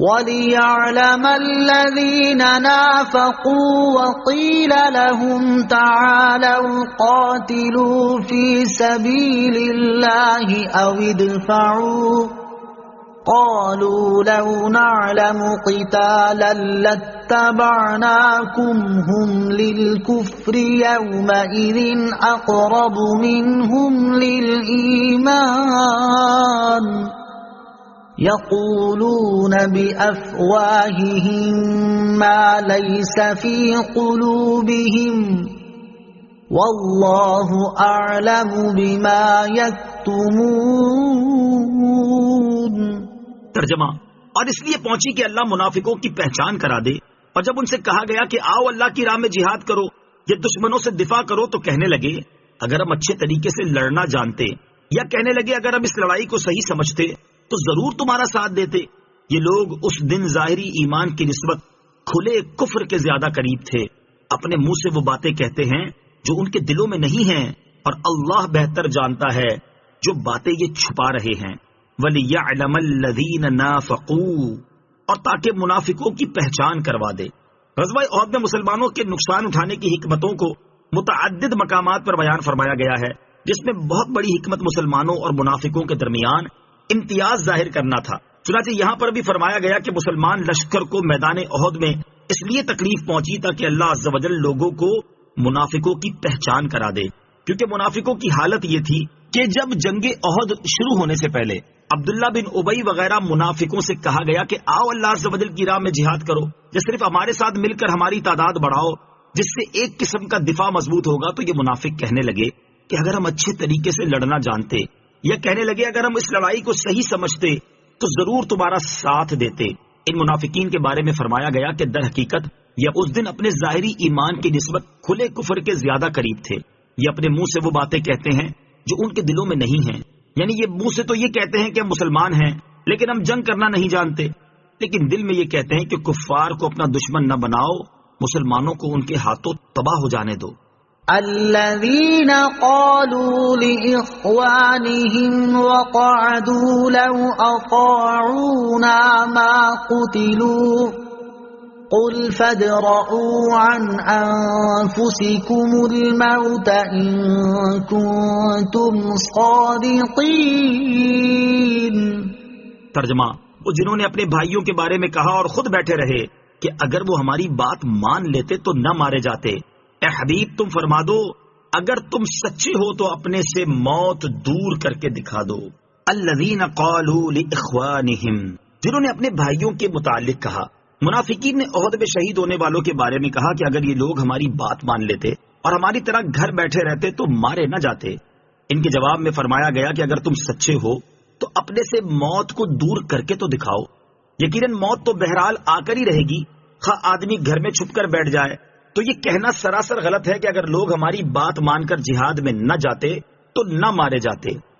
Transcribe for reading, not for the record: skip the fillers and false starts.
وَلِيَعْلَمَ الَّذِينَ نَافَقُوا وَقِيلَ لَهُمْ تَعَالَوْا قَاتِلُوا فِي سَبِيلِ اللَّهِ أَوِ ادْفَعُوا قَالُوا لَوْ نَعْلَمُ قِتَالًا لَاتَّبَعْنَاكُمْ هُمْ لِلْكُفْرِ يَوْمَئِذٍ أَقْرَبُ مِنْهُمْ لِلْإِيمَانِ يَقُولُونَ بِأَفْوَاهِهِمْ مَا لَيْسَ فِي قُلُوبِهِمْ وَاللَّهُ أَعْلَمُ بِمَا يَكْتُمُونَ۔ ترجمہ: اور اس لیے پہنچی کہ اللہ منافقوں کی پہچان کرا دے، اور جب ان سے کہا گیا کہ آؤ اللہ کی راہ میں جہاد کرو یا دشمنوں سے دفاع کرو تو کہنے لگے اگر ہم اچھے طریقے سے لڑنا جانتے، یا کہنے لگے اگر ہم اس لڑائی کو صحیح سمجھتے تو ضرور تمہارا ساتھ دیتے۔ یہ لوگ اس دن ظاہری ایمان کی نسبت کھلے کفر کے زیادہ قریب تھے، اپنے منہ سے وہ باتیں کہتے ہیں جو ان کے دلوں میں نہیں ہیں، اور اللہ بہتر جانتا ہے جو باتیں یہ چھپا رہے ہیں۔ وَلِيَعْلَمَ الَّذِينَ نَافَقُوا، اور تاکہ منافقوں کی پہچان کروا دے۔ غزوہ احد میں مسلمانوں کے نقصان اٹھانے کی حکمتوں کو متعدد مقامات پر بیان فرمایا گیا ہے، جس میں بہت بڑی حکمت مسلمانوں اور منافقوں کے درمیان امتیاز ظاہر کرنا تھا۔ چنانچہ یہاں پر بھی فرمایا گیا کہ مسلمان لشکر کو میدان احد میں اس لیے تکلیف پہنچی تاکہ اللہ عز و جل لوگوں کو منافقوں کی پہچان کرا دے، کیونکہ منافقوں کی حالت یہ تھی کہ جب جنگ احد شروع ہونے سے پہلے عبداللہ بن ابی وغیرہ منافقوں سے کہا گیا کہ آؤ اللہ عز و جل کی راہ میں جہاد کرو، یا صرف ہمارے ساتھ مل کر ہماری تعداد بڑھاؤ جس سے ایک قسم کا دفاع مضبوط ہوگا، تو یہ منافق کہنے لگے کہ اگر ہم اچھے طریقے سے لڑنا جانتے، یا کہنے لگے اگر ہم اس لڑائی کو صحیح سمجھتے تو ضرور تمہارا ساتھ دیتے۔ ان منافقین کے بارے میں فرمایا گیا کہ در حقیقت یہ اس دن اپنے ظاہری ایمان کی نسبت کھلے کفر کے زیادہ قریب تھے۔ یہ اپنے منہ سے وہ باتیں کہتے ہیں جو ان کے دلوں میں نہیں ہیں، یعنی یہ منہ سے تو یہ کہتے ہیں کہ ہم مسلمان ہیں لیکن ہم جنگ کرنا نہیں جانتے، لیکن دل میں یہ کہتے ہیں کہ کفار کو اپنا دشمن نہ بناؤ، مسلمانوں کو ان کے ہاتھوں تباہ ہو جانے دو۔ الذين قالوا لإخوانهم وقعدوا لو أطاعونا ما قتلوا قل فادرءوا عن أنفسكم الموت إن كنتم صادقين۔ ترجمہ: وہ جنہوں نے اپنے بھائیوں کے بارے میں کہا اور خود بیٹھے رہے کہ اگر وہ ہماری بات مان لیتے تو نہ مارے جاتے، اے حبیب تم فرما دو اگر تم سچے ہو تو اپنے سے موت دور کر کے دکھا دو۔ الذین قالوا لاخوانہم، جنہوں نے اپنے بھائیوں کے متعلق کہا۔ منافقین نے احد میں شہید ہونے والوں کے بارے میں کہا کہ اگر یہ لوگ ہماری بات مان لیتے اور ہماری طرح گھر بیٹھے رہتے تو مارے نہ جاتے۔ ان کے جواب میں فرمایا گیا کہ اگر تم سچے ہو تو اپنے سے موت کو دور کر کے تو دکھاؤ۔ یقیناً موت تو بہرحال آ کر ہی رہے گی، خواہ آدمی گھر میں چھپ کر بیٹھ جائے۔ تو یہ کہنا سراسر غلط ہے کہ اگر لوگ ہماری بات مان کر جہاد میں نہ جاتے تو نہ مارے جاتے۔